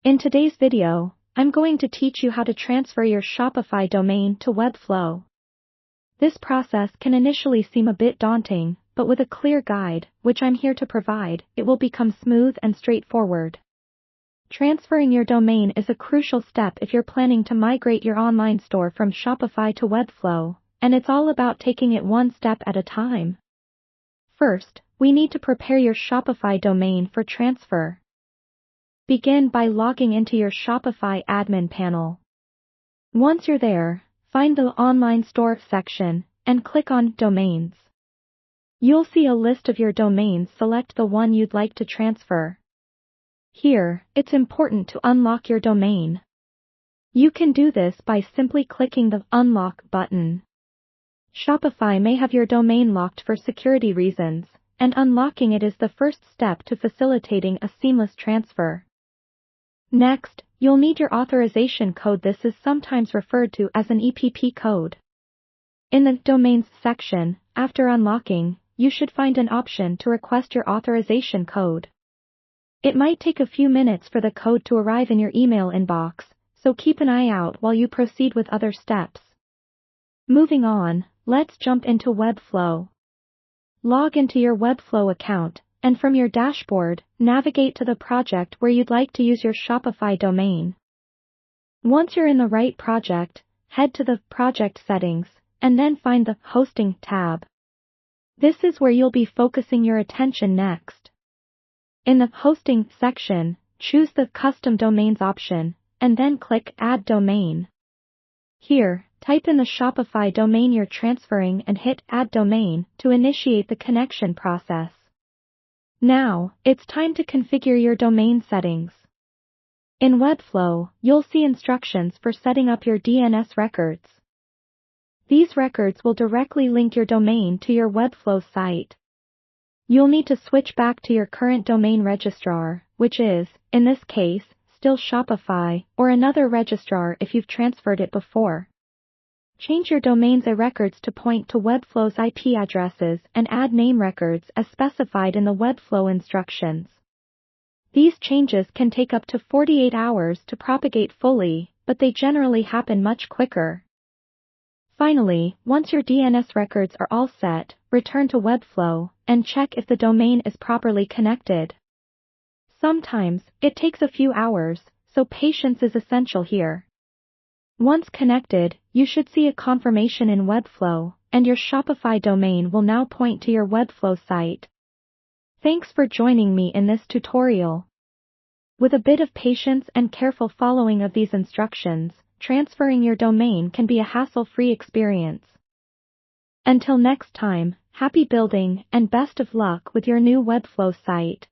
In today's video, I'm going to teach you how to transfer your Shopify domain to Webflow. This process can initially seem a bit daunting, but with a clear guide, which I'm here to provide, it will become smooth and straightforward. Transferring your domain is a crucial step if you're planning to migrate your online store from Shopify to Webflow, and it's all about taking it one step at a time. First, we need to prepare your Shopify domain for transfer. Begin by logging into your Shopify admin panel. Once you're there, find the Online Store section and click on Domains. You'll see a list of your domains. Select the one you'd like to transfer. Here, it's important to unlock your domain. You can do this by simply clicking the Unlock button. Shopify may have your domain locked for security reasons, and unlocking it is the first step to facilitating a seamless transfer. Next, you'll need your authorization code. This is sometimes referred to as an EPP code. In the Domains section, after unlocking, you should find an option to request your authorization code. It might take a few minutes for the code to arrive in your email inbox, so keep an eye out while you proceed with other steps. Moving on, let's jump into Webflow. Log into your Webflow account, and from your dashboard, navigate to the project where you'd like to use your Shopify domain. Once you're in the right project, head to the Project Settings, and then find the Hosting tab. This is where you'll be focusing your attention next. In the Hosting section, choose the Custom Domains option, and then click Add Domain. Here, type in the Shopify domain you're transferring and hit Add Domain to initiate the connection process. Now, it's time to configure your domain settings. In Webflow, you'll see instructions for setting up your DNS records. These records will directly link your domain to your Webflow site. You'll need to switch back to your current domain registrar, which is, in this case, still Shopify, or another registrar if you've transferred it before. Change your domain's records to point to Webflow's IP addresses and add name records as specified in the Webflow instructions. These changes can take up to 48 hours to propagate fully, but they generally happen much quicker. Finally, once your DNS records are all set, return to Webflow and check if the domain is properly connected. Sometimes, it takes a few hours, so patience is essential here. Once connected, you should see a confirmation in Webflow, and your Shopify domain will now point to your Webflow site. Thanks for joining me in this tutorial. With a bit of patience and careful following of these instructions, transferring your domain can be a hassle-free experience. Until next time, happy building and best of luck with your new Webflow site.